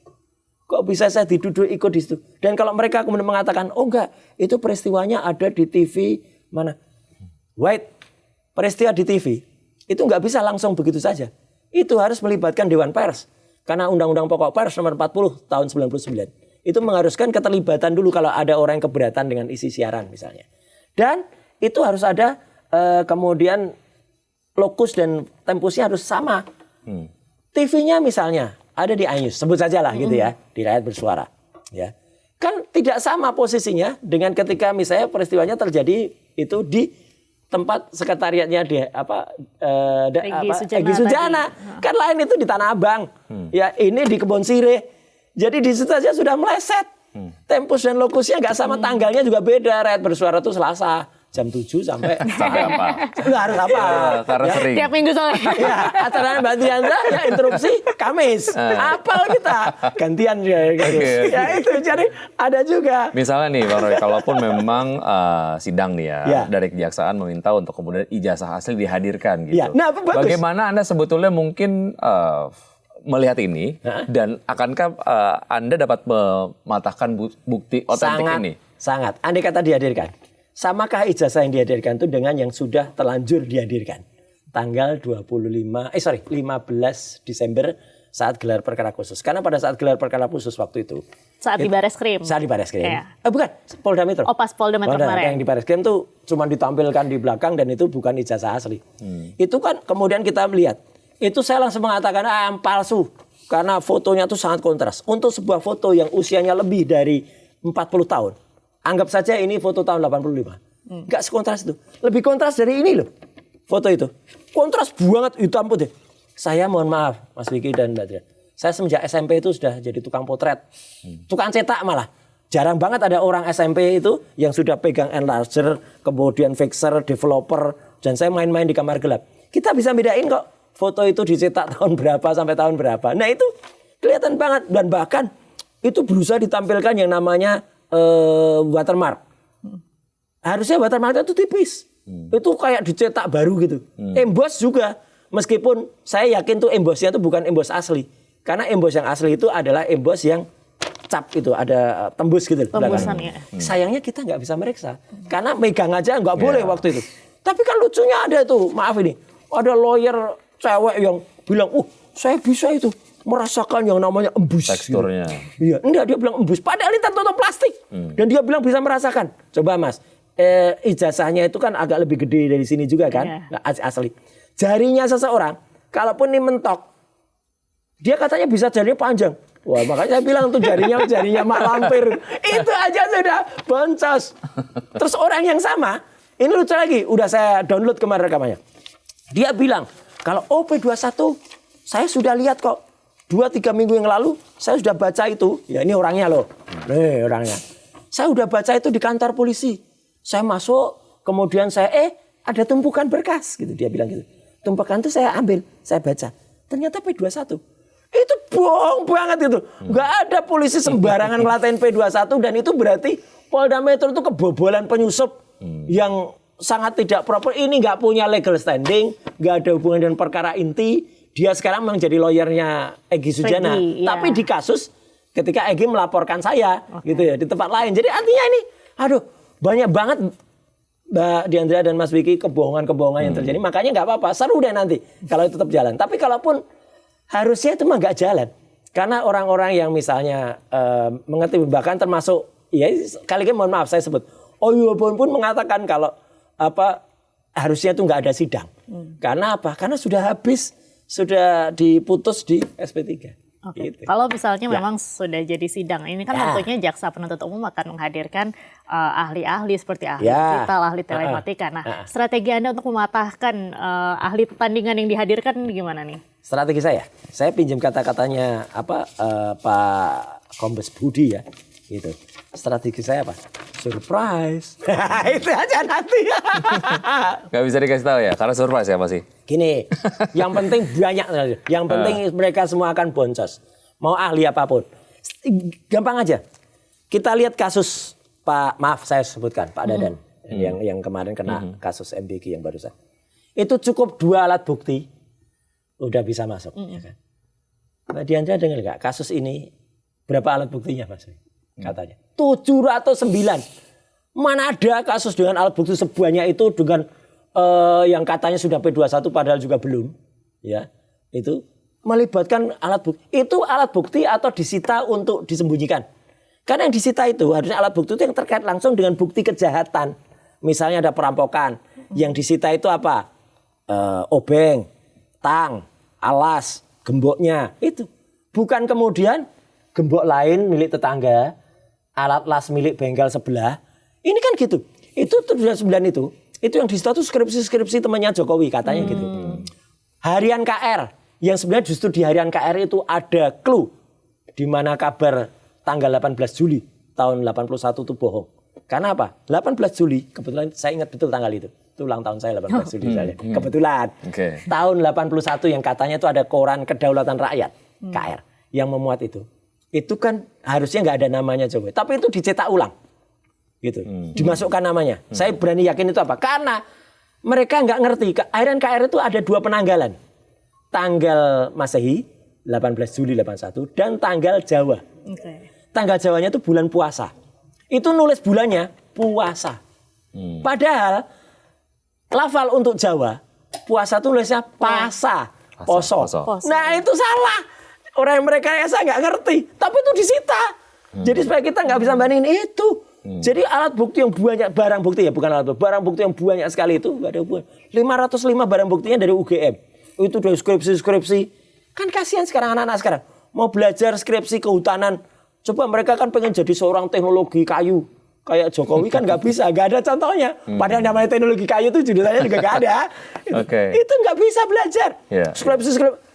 Kok bisa saya diduduk ikut di situ? Dan kalau mereka kemudian mengatakan, oh enggak, itu peristiwanya ada di TV mana? Wait, peristiwa di TV itu nggak bisa langsung begitu saja. Itu harus melibatkan Dewan Pers. Karena Undang-Undang Pokok Pers nomor 40 tahun 99. Itu mengharuskan keterlibatan dulu kalau ada orang yang keberatan dengan isi siaran misalnya. Dan itu harus ada kemudian lokus dan tempusnya harus sama. TV-nya misalnya ada di iNews, sebut saja lah gitu ya, di Rakyat Bersuara. Ya. Kan tidak sama posisinya dengan ketika misalnya peristiwanya terjadi itu di tempat sekretariatnya di Egy Sujana. Kan lain itu di Tanah Abang. Ya ini di Kebon Sirih. Jadi di situ saja sudah meleset. Tempus dan lokusnya nggak sama, tanggalnya juga beda. Rakyat Bersuara itu Selasa jam 7 sampai apa? Nggak harus apa. Karena ya. sering. Tiap minggu soalnya. Ya, acaranya Mbak Diandra ya interupsi Kamis. Apal kita gantian ya gitu. Okay. Ya itu jadi ada juga. Misalnya nih Bang Roy, kalaupun memang sidang nih ya, dari kejaksaan meminta untuk kemudian ijazah asli dihadirkan gitu. Ya. Nah, bagus. Bagaimana Anda sebetulnya mungkin melihat ini dan akankah Anda dapat mematahkan bukti otentik ini? Sangat. Andai kata dihadirkan. Samakah ijazah yang dihadirkan itu dengan yang sudah terlanjur dihadirkan? Tanggal 15 Desember saat gelar perkara khusus. Karena pada saat gelar perkara khusus waktu itu. Saat di Bareskrim. Saat di Bareskrim. Ya. Bukan, Polda Metro. Oh pas Polda Metro kemarin. Yang di Bareskrim itu cuma ditampilkan di belakang dan itu bukan ijazah asli. Itu kan kemudian kita melihat. Itu saya langsung mengatakan palsu. Karena fotonya itu sangat kontras. Untuk sebuah foto yang usianya lebih dari 40 tahun. Anggap saja ini foto tahun 85. Enggak sekontras itu. Lebih kontras dari ini loh. Foto itu. Kontras banget hitam putih. Saya mohon maaf Mas Vicky dan Mbak Dria. Saya semenjak SMP itu sudah jadi tukang potret. Tukang cetak malah. Jarang banget ada orang SMP itu yang sudah pegang enlarger, kemudian fixer, developer. Dan saya main-main di kamar gelap. Kita bisa bedain kok foto itu dicetak tahun berapa sampai tahun berapa. Nah itu kelihatan banget. Dan bahkan itu berusaha ditampilkan yang namanya watermark. Harusnya watermark itu tipis. Itu kayak dicetak baru gitu. Emboss juga. Meskipun saya yakin tuh embossnya itu bukan emboss asli. Karena emboss yang asli itu adalah emboss yang cap itu. Ada tembus gitu. Tembusannya. Sayangnya kita nggak bisa meriksa. Karena megang aja nggak boleh waktu itu. Tapi kan lucunya ada tuh. Maaf ini. Ada lawyer cewek yang bilang, saya bisa itu. Merasakan yang namanya embus. Teksturnya. Iya, enggak, dia bilang embus. Padahal ini tertutup plastik. Dan dia bilang bisa merasakan. Coba Mas, ijazahnya itu kan agak lebih gede dari sini juga kan? Nggak asli. Jarinya seseorang, kalaupun ini mentok, dia katanya bisa jarinya panjang. Wah, makanya saya bilang tuh jarinya mak lampir. Itu aja sudah boncos. Terus orang yang sama, ini lucu lagi, udah saya download kemarin rekamannya. Dia bilang, kalau OP21 saya sudah lihat kok. 2-3 minggu yang lalu saya sudah baca itu. Ya ini orangnya loh. Orangnya. Saya sudah baca itu di kantor polisi. Saya masuk, kemudian saya ada tumpukan berkas gitu. Dia bilang gitu. Tumpukan itu saya ambil, saya baca. Ternyata P21. Itu bohong banget itu. Enggak ada polisi sembarangan ngelatain P21 dan itu berarti Polda Metro itu kebobolan penyusup yang sangat tidak proper. Ini enggak punya legal standing, enggak ada hubungan dengan perkara inti. Dia sekarang memang jadi lawyernya Egy Sujana. Tapi di kasus ketika Egy melaporkan saya gitu ya di tempat lain. Jadi artinya ini banyak banget Mbak Diandra dan Mas Vicky kebohongan-kebohongan yang terjadi. Makanya nggak apa-apa, seru deh nanti kalau itu tetap jalan. Tapi kalaupun harusnya itu mah nggak jalan. Karena orang-orang yang misalnya mengerti, bahkan termasuk ya kali ini mohon maaf saya sebut pun mengatakan kalau harusnya itu nggak ada sidang. Karena apa? Karena sudah habis. Sudah diputus di SP3. Oke. Gitu. Kalau misalnya memang sudah jadi sidang, ini kan tentunya jaksa penuntut umum akan menghadirkan ahli-ahli seperti ahli digital, ahli telematika. Nah, strategi Anda untuk mematahkan ahli pertandingan yang dihadirkan gimana nih? Strategi saya pinjam kata-katanya Pak Kombes Budi ya, gitu. Strategi saya apa? Surprise. Itu aja nanti. Gak bisa dikasih tahu ya, karena surprise ya pasti. Gini, yang penting banyak. Yang penting mereka semua akan boncos. Mau ahli apapun. Gampang aja. Kita lihat kasus Pak, maaf saya sebutkan, Pak Dadan. yang kemarin kena kasus MBG yang barusan. Itu cukup 2 alat bukti udah bisa masuk. Ya kan? Mbak Diandra dengar nggak kasus ini berapa alat buktinya Mas? Katanya 709. Mana ada kasus dengan alat bukti sebanyak itu dengan yang katanya sudah P21 padahal juga belum. Ya, itu melibatkan alat bukti. Itu alat bukti atau disita untuk disembunyikan. Karena yang disita itu harusnya alat bukti itu yang terkait langsung dengan bukti kejahatan. Misalnya ada perampokan. Yang disita itu apa? Obeng, tang, alas, gemboknya. Itu. Bukan kemudian gembok lain milik tetangga, alat las milik bengkel sebelah. Ini kan gitu. Itu 79 itu yang disita itu skripsi-skripsi temannya Jokowi katanya gitu. Harian KR. Yang sebenarnya justru di harian KR itu ada clue di mana kabar tanggal 18 Juli tahun 81 itu bohong. Karena apa? 18 Juli, kebetulan saya ingat betul tanggal itu. Itu ulang tahun saya 18 Juli saya. Kebetulan. Tahun 81 yang katanya itu ada koran Kedaulatan Rakyat, KR, yang memuat itu. Itu kan harusnya nggak ada namanya Jokowi. Tapi itu dicetak ulang. Gitu. Dimasukkan namanya. Saya berani yakin itu apa? Karena mereka nggak ngerti. Harian KR itu ada 2 penanggalan. Tanggal Masehi 18 Juli 81 dan tanggal Jawa. Tanggal Jawanya itu bulan puasa. Itu nulis bulannya puasa. Padahal lafal untuk Jawa puasa itu nulisnya pasa, poso. Nah itu salah. Orang yang mereka rasa nggak ngerti. Tapi itu disita. Jadi supaya kita nggak bisa bandingin itu. Jadi alat bukti yang banyak, barang bukti ya bukan alat bukti. Barang bukti yang banyak sekali itu nggak ada hubungan. 505 barang buktinya dari UGM. Itu dari skripsi. Kan kasihan sekarang anak-anak sekarang. Mau belajar skripsi kehutanan. Coba mereka kan pengen jadi seorang teknologi kayu. Kayak Jokowi kan nggak bisa, nggak ada contohnya. Padahal namanya teknologi kayu itu jurusannya juga nggak ada. Itu nggak bisa belajar. Skripsi.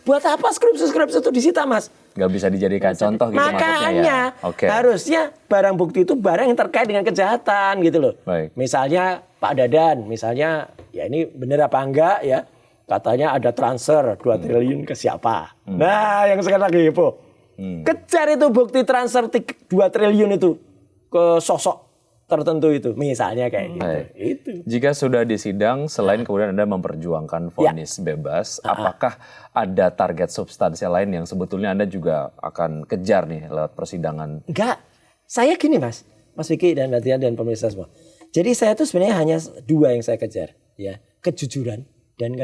Buat apa skripsi itu disita Mas? Nggak bisa dijadikan contoh gitu makanya harusnya barang bukti itu barang yang terkait dengan kejahatan gitu loh. Misalnya Pak Dadan, misalnya ya ini bener apa enggak ya. Katanya ada transfer 2 triliun ke siapa. Nah yang sekarang lagi heboh. Kejar itu bukti transfer 2 triliun itu ke sosok tertentu itu. Misalnya kayak gitu. Itu. Jika sudah disidang, selain kemudian Anda memperjuangkan vonis bebas, apakah ada target substansial lain yang sebetulnya Anda juga akan kejar nih lewat persidangan? Enggak. Saya gini Mas Vicky dan Mbak Dian dan pemirsa semua. Jadi saya tuh sebenarnya hanya 2 yang saya kejar. Ya, kejujuran dan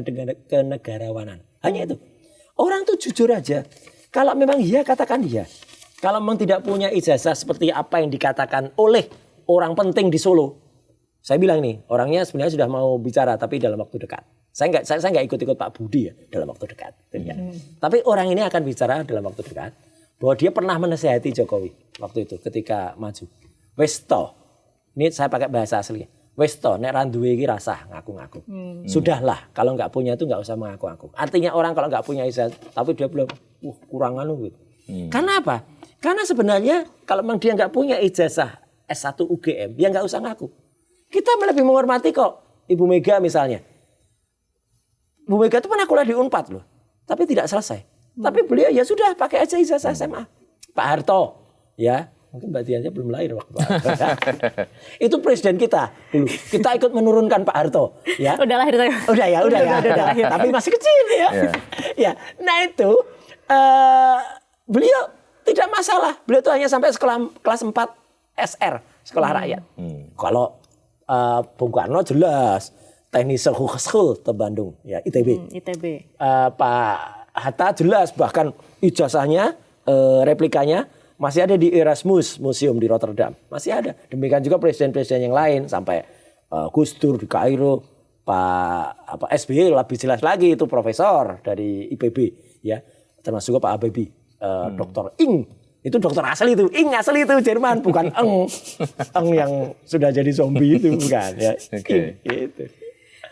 kenegarawanan. Hanya itu. Orang tuh jujur aja. Kalau memang iya, katakan iya. Kalau memang tidak punya ijazah seperti apa yang dikatakan oleh orang penting di Solo. Saya bilang nih, orangnya sebenarnya sudah mau bicara tapi dalam waktu dekat. Saya nggak ikut-ikut Pak Budi ya dalam waktu dekat. Tapi orang ini akan bicara dalam waktu dekat bahwa dia pernah menasihati Jokowi waktu itu ketika maju. Wes to. Ini saya pakai bahasa asli. Wes to, nek ra duwe iki rasah ngaku-ngaku. Sudahlah, kalau nggak punya itu nggak usah mengaku-ngaku. Artinya orang kalau nggak punya ijazah tapi dia bilang, kurang anu gitu. Karena apa? Karena sebenarnya kalau memang dia nggak punya ijazah S1 UGM, ya nggak usah ngaku. Kita lebih menghormati kok Ibu Mega misalnya. Bu Mega itu pernah kuliah di Unpad loh, tapi tidak selesai. Tapi beliau ya sudah pakai aja ijazah SMA. Pak Harto, ya mungkin Mbak Dian belum lahir waktu Pak Harto. Itu presiden kita dulu. Kita ikut menurunkan Pak Harto. Ya. Udah lahir saya. Udah lahir. Tapi masih kecil ya. Ya. Nah itu beliau tidak masalah. Beliau itu hanya sampai kelas 4 SR, sekolah rakyat. Kalau Bung Karno jelas Technische Hochschule di Bandung, ya ITB. Pak Hatta jelas bahkan ijazahnya, replikanya masih ada di Erasmus Museum di Rotterdam, masih ada. Demikian juga presiden-presiden yang lain sampai Gus Dur di Kairo, Pak SBY lebih jelas lagi itu profesor dari IPB, ya termasuk juga Pak Habibie, Dr. Ing. Itu dokter asli itu, Ing asli itu Jerman, bukan Eng yang sudah jadi zombie itu bukan ya. Ing, gitu.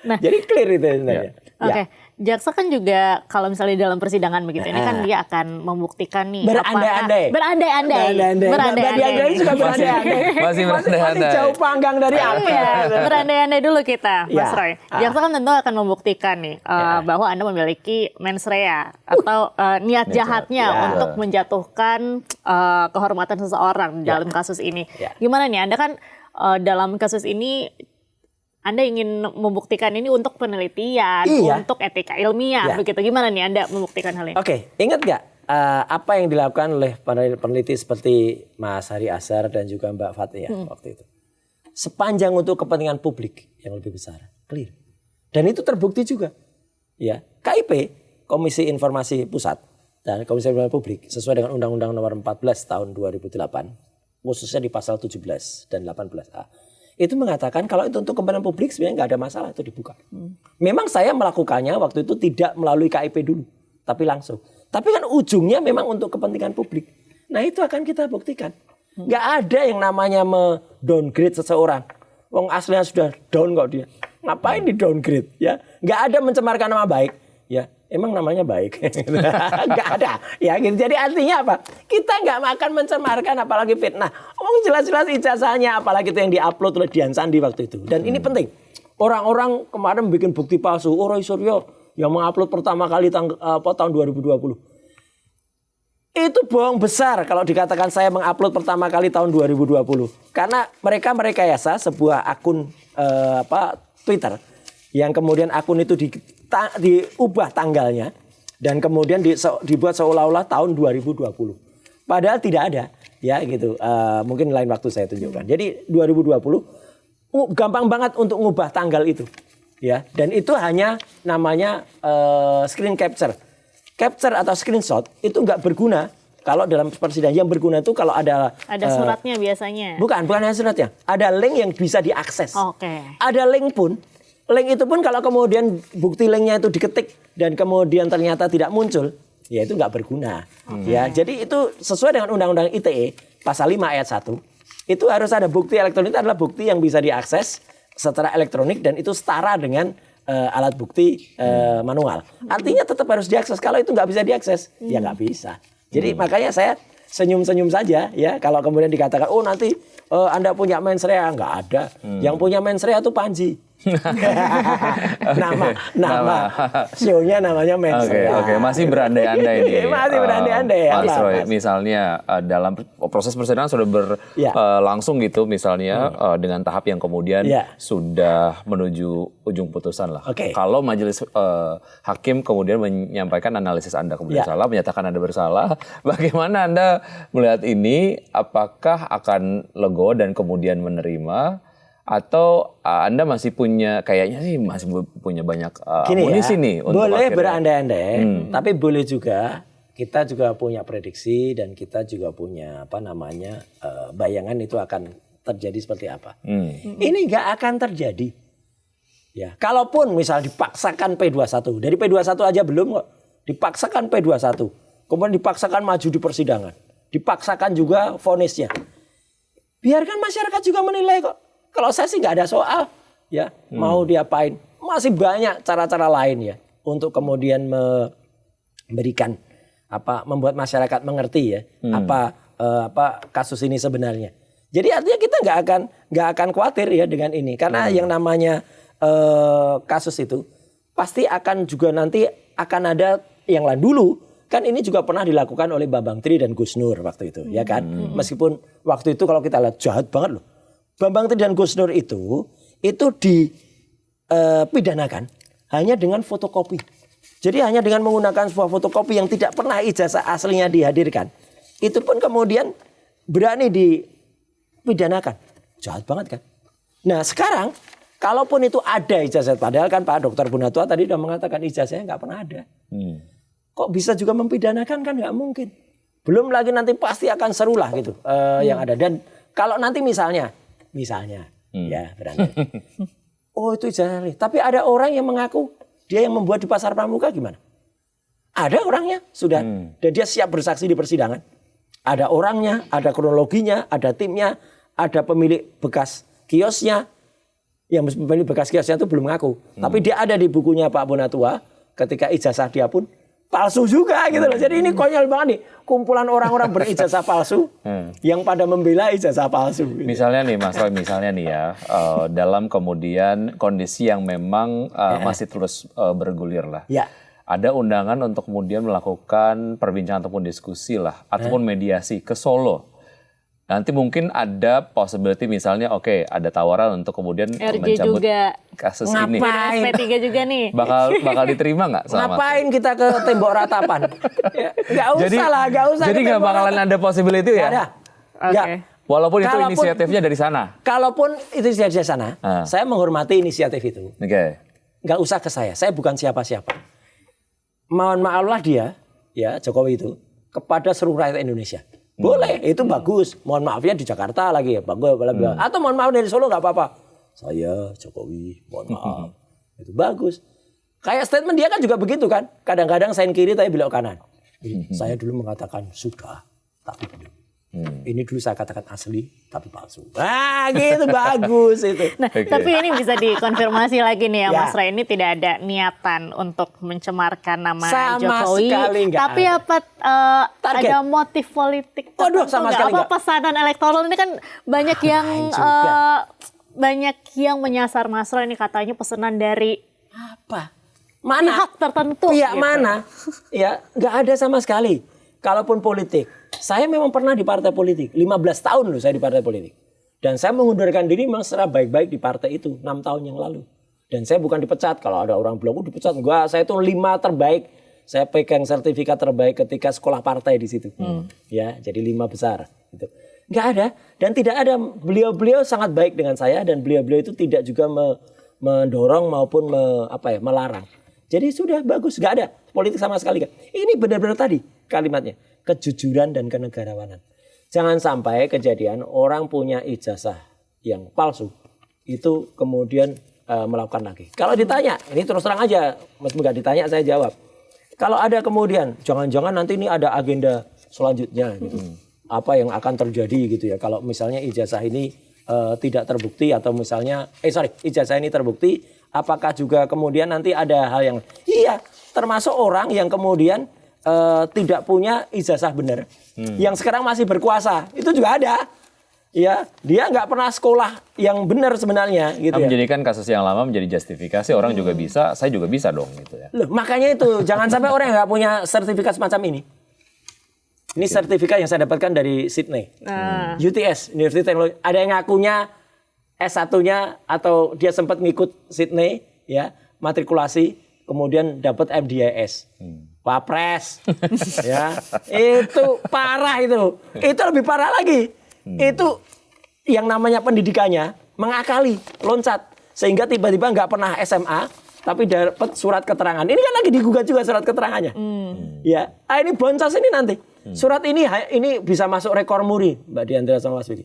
Nah, jadi clear itu sebenarnya. Oke. Jaksa kan juga kalau misalnya dalam persidangan begitu, ini kan dia akan membuktikan nih berandai-andai. Berandai-andai juga berandai-andai. Masih jauh panggang dari apa ya. Berandai-andai dulu kita, Mas Roy. Jaksa kan tentu akan membuktikan nih bahwa Anda memiliki mens rea atau niat jahatnya untuk menjatuhkan kehormatan seseorang dalam kasus ini. Gimana nih, Anda kan dalam kasus ini Anda ingin membuktikan ini untuk penelitian, untuk etika ilmiah, begitu. Gimana nih Anda membuktikan hal ini? Oke, ingat nggak apa yang dilakukan oleh peneliti seperti Mas Hari Azhar dan juga Mbak Fathia waktu itu? Sepanjang untuk kepentingan publik yang lebih besar, clear. Dan itu terbukti juga. Ya, KIP, Komisi Informasi Pusat dan Komisi Informasi Publik sesuai dengan Undang-Undang Nomor 14 Tahun 2008, khususnya di pasal 17 dan 18A. Itu mengatakan kalau itu untuk kepentingan publik sebenarnya nggak ada masalah, itu dibuka. Memang saya melakukannya waktu itu tidak melalui KIP dulu, tapi langsung. Tapi kan ujungnya memang untuk kepentingan publik. Nah itu akan kita buktikan. Nggak ada yang namanya downgrade seseorang. Wong aslinya sudah down kok dia. Ngapain di downgrade? Ya, nggak ada mencemarkan nama baik. Ya, emang namanya baik. Nggak ada. Ya, gitu. Jadi artinya apa? Kita nggak akan mencemarkan apalagi fitnah. Jelas-jelas ijazahnya apalagi itu yang diupload oleh Dian Sandi waktu itu. Dan ini penting. Orang-orang kemarin bikin bukti palsu. Roy Suryo yang mengupload pertama kali tahun 2020. Itu bohong besar kalau dikatakan saya mengupload pertama kali tahun 2020. Karena mereka merekayasa sebuah akun Twitter yang kemudian akun itu diubah tanggalnya dan kemudian dibuat seolah-olah tahun 2020. Padahal tidak ada, ya gitu. Mungkin lain waktu saya tunjukkan. Jadi 2020 gampang banget untuk ngubah tanggal itu, ya. Dan itu hanya namanya screen capture atau screenshot itu nggak berguna kalau dalam persidangan. Yang berguna itu kalau ada suratnya biasanya. Bukan hanya suratnya. Ada link yang bisa diakses. Oke. Ada link itu pun kalau kemudian bukti linknya itu diketik dan kemudian ternyata tidak muncul, ya itu nggak berguna. Ya, jadi itu sesuai dengan Undang-Undang ITE pasal 5 ayat 1. Itu harus ada bukti elektronik, itu adalah bukti yang bisa diakses secara elektronik dan itu setara dengan alat bukti manual. Artinya tetap harus diakses. Kalau itu nggak bisa diakses, ya nggak bisa. Jadi makanya saya senyum-senyum saja ya kalau kemudian dikatakan nanti Anda punya mensrea, nggak ada. Yang punya mensrea itu Panji. nama show-nya namanya mensrea. Oke. Masih berandai-andai ini. Masih berandai-andai ya. Mas Roy, misalnya dalam proses persidangan sudah berlangsung gitu misalnya dengan tahap yang kemudian sudah menuju ujung putusan lah. Kalau majelis hakim kemudian menyampaikan analisis Anda kemudian salah, menyatakan Anda bersalah, bagaimana Anda melihat ini? Apakah akan legowo dan kemudian menerima? Atau Anda masih punya, kayaknya sih masih punya banyak amunisi nih untuk boleh berandai-andai, tapi boleh juga kita juga punya prediksi dan kita juga punya bayangan itu akan terjadi seperti apa. Ini nggak akan terjadi. Ya, kalaupun misal dipaksakan P21, dari P21 aja belum kok, dipaksakan P21, kemudian dipaksakan maju di persidangan, dipaksakan juga vonisnya. Biarkan masyarakat juga menilai kok. Kalau saya sih nggak ada soal, ya mau diapain. Masih banyak cara-cara lain ya untuk kemudian memberikan membuat masyarakat mengerti ya apa kasus ini sebenarnya. Jadi artinya kita nggak akan khawatir ya dengan ini karena yang namanya kasus itu pasti akan juga nanti akan ada yang lain dulu. Kan ini juga pernah dilakukan oleh Bambang Tri dan Gus Nur waktu itu, ya kan? Meskipun waktu itu kalau kita lihat jahat banget loh. Bambang Tri dan Gus Nur itu dipidanakan hanya dengan fotokopi. Jadi hanya dengan menggunakan sebuah fotokopi yang tidak pernah ijazah aslinya dihadirkan. Itu pun kemudian berani dipidanakan. Jahat banget kan? Nah sekarang, kalaupun itu ada ijazah, padahal kan Pak Dr. Bunatua tadi sudah mengatakan ijazahnya nggak pernah ada. Kok bisa juga mempidanakan kan nggak mungkin. Belum lagi nanti pasti akan seru lah gitu yang ada. Dan kalau nanti misalnya ya berani. Itu ijazah. Tapi ada orang yang mengaku dia yang membuat di Pasar Pramuka gimana? Ada orangnya sudah dan dia siap bersaksi di persidangan. Ada orangnya, ada kronologinya, ada timnya, ada pemilik bekas kiosnya. Yang pemilik bekas kiosnya itu belum ngaku. Tapi dia ada di bukunya Pak Bunatua ketika ijazah dia pun palsu juga gitu loh. Jadi ini konyol banget nih. Kumpulan orang-orang berijazah palsu yang pada membela ijazah palsu. Gitu. Misalnya nih Mas Roy, dalam kemudian kondisi yang memang masih terus bergulir lah. Ya. Ada undangan untuk kemudian melakukan perbincangan ataupun diskusi lah. Ataupun mediasi ke Solo. Nanti mungkin ada possibility misalnya ada tawaran untuk kemudian RJ mencabut juga. kasus ini. Ngapain? SP3 juga nih. Bakal diterima nggak sama? Ngapain kita ke tembok ratapan? Nggak usah. Jadi nggak bakalan ada possibility ya? Nggak ada. Oke. Nggak. Walaupun itu inisiatifnya dari sana. Kalaupun itu dari sana, saya menghormati inisiatif itu. Oke. Nggak usah ke saya bukan siapa-siapa. Mohon maaflah dia, ya Jokowi itu, kepada seluruh rakyat Indonesia. Boleh, itu bagus. Mohon maafnya di Jakarta lagi ya, bagus. Atau mohon maaf dari Solo nggak apa-apa. Saya Jokowi, mohon maaf. Itu bagus. Kayak statement dia kan juga begitu kan. Kadang-kadang sign kiri tapi belok kanan. Saya dulu mengatakan sudah, tapi belum. Ini dulu saya katakan asli, tapi palsu. Nah gitu, bagus itu. Nah, tapi ini bisa dikonfirmasi lagi nih ya, Mas Ray, ini tidak ada niatan untuk mencemarkan nama sama Jokowi. Sekali tapi ada. apa ada motif politik? Waduh, sama sekali apa pesanan elektoral ini kan banyak yang banyak yang menyasar Mas Ray, ini katanya pesanan dari apa? Mana? Pihak tertentu. Pihak gitu. mana? Ya, nggak ada sama sekali. Kalaupun politik, saya memang pernah di partai politik. 15 tahun loh saya di partai politik. Dan saya mengundurkan diri memang secara baik-baik di partai itu 6 tahun yang lalu. Dan saya bukan dipecat. Kalau ada orang bilang, dipecat. Enggak, saya itu 5 terbaik. Saya pegang sertifikat terbaik ketika sekolah partai di situ. Ya, jadi 5 besar. Gitu. Nggak ada. Dan tidak ada. Beliau-beliau sangat baik dengan saya. Dan beliau-beliau itu tidak juga mendorong maupun melarang. Jadi sudah bagus, nggak ada politik sama sekali. Ini benar-benar tadi kalimatnya, kejujuran dan kenegarawanan. Jangan sampai kejadian orang punya ijazah yang palsu, itu kemudian melakukan lagi. Kalau ditanya, ini terus terang aja, meskipun nggak ditanya saya jawab. Kalau ada kemudian, jangan-jangan nanti ini ada agenda selanjutnya gitu. Apa yang akan terjadi gitu ya, kalau misalnya ijazah ini tidak terbukti atau misalnya, ijazah ini terbukti, apakah juga kemudian nanti ada hal yang, iya, termasuk orang yang kemudian tidak punya ijazah benar, yang sekarang masih berkuasa, itu juga ada. Ya, dia nggak pernah sekolah yang benar sebenarnya, gitu ya. Menjadikan kasus yang lama menjadi justifikasi, orang juga bisa, saya juga bisa dong, gitu ya. Loh, makanya itu jangan sampai orang yang nggak punya sertifikat semacam ini. Ini sertifikat yang saya dapatkan dari Sydney, UTS, University Technology. Ada yang ngakunya S1-nya atau dia sempat ngikut Sydney, ya, matrikulasi, kemudian dapat MDIS, Wapres, ya, itu parah itu lebih parah lagi, itu yang namanya pendidikannya mengakali, loncat, sehingga tiba-tiba nggak pernah SMA, tapi dapat surat keterangan. Ini kan lagi digugat juga surat keterangannya, ya, ini boncos ini nanti. Surat ini bisa masuk rekor muri, Mbak Diandra sama Mas Widi.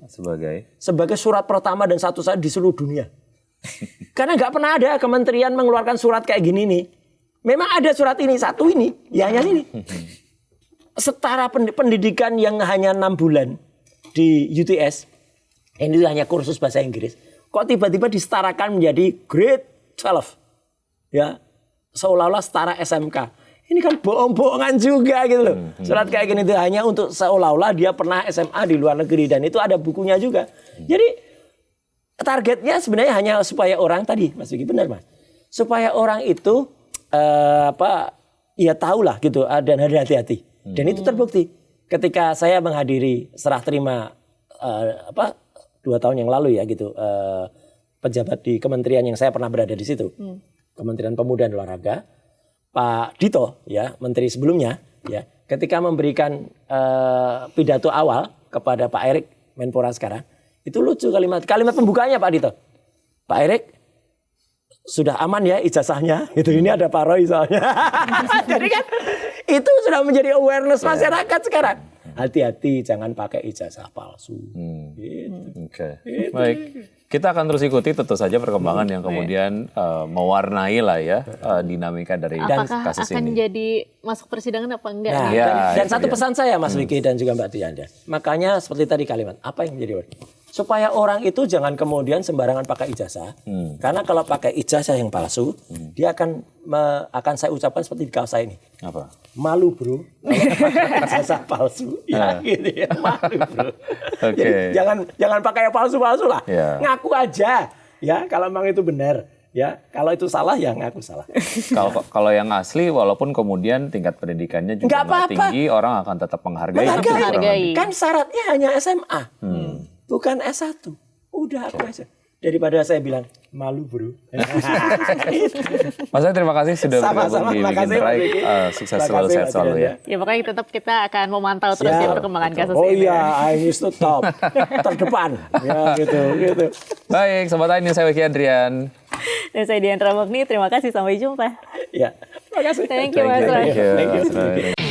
Sebagai surat pertama dan satu-satunya di seluruh dunia. Karena nggak pernah ada kementerian mengeluarkan surat kayak gini nih. Memang ada surat ini, satu ini, ya hanya ini. Setara pendidikan yang hanya 6 bulan di UTS, ini hanya kursus bahasa Inggris. Kok tiba-tiba disetarakan menjadi grade 12? Ya, seolah-olah setara SMK. Ini kan bohong-bohongan juga gitu loh. Surat kayak gini itu hanya untuk seolah-olah dia pernah SMA di luar negeri dan itu ada bukunya juga. Jadi targetnya sebenarnya hanya supaya orang tadi, Mas Vicky benar Mas. Supaya orang itu ya tahulah gitu dan hati-hati. Dan itu terbukti ketika saya menghadiri serah terima 2 tahun yang lalu ya gitu pejabat di kementerian yang saya pernah berada di situ. Kementerian Pemuda dan Olahraga. Pak Dito, ya menteri sebelumnya, ya ketika memberikan pidato awal kepada Pak Erik Menpora sekarang, itu lucu kalimat pembukanya Pak Dito. Pak Erik sudah aman ya ijazahnya, gitu. Ini ada Pak Roy soalnya. Jadi kan itu sudah menjadi awareness masyarakat sekarang. Hati-hati jangan pakai ijazah palsu. Gitu. Oke. Baik. Kita akan terus ikuti tentu saja perkembangan yang kemudian mewarnai lah ya dinamika dari kasus ini. Akan jadi masuk persidangan apa enggak? Nah, dan satu pesan saya Mas Vicky dan juga Mbak Dianda. Makanya seperti tadi kalimat, apa yang menjadi supaya orang itu jangan kemudian sembarangan pakai ijazah. Karena kalau pakai ijazah yang palsu, dia akan saya ucapkan seperti di kaos saya ini. Apa? Malu bro, kalau pakai ijazah palsu, ya gitu ya, malu bro. Jadi jangan pakai yang palsu-palsu lah. Ngaku aja, ya kalau memang itu benar. Ya, kalau itu salah ya ngaku salah. Kalau yang asli, walaupun kemudian tingkat pendidikannya juga nggak tinggi, orang akan tetap menghargai. Kan syaratnya hanya SMA, bukan S1. Udah aku aja. Daripada saya bilang malu bro. Mas Roy, terima kasih sudah bergabung di Bikin Terai. Sukses selalu, sehat selalu ya. Ya pokoknya tetap kita akan memantau terus ya perkembangan kasus ini. Oh iya, Ainis itu top, terdepan. Ya gitu. Baik, Sobat Ainis, saya Wiki Adrian. Dan saya Diandra Magni, terima kasih, sampai jumpa. Ya, terima kasih. Thank you Mas Roy. Thank you.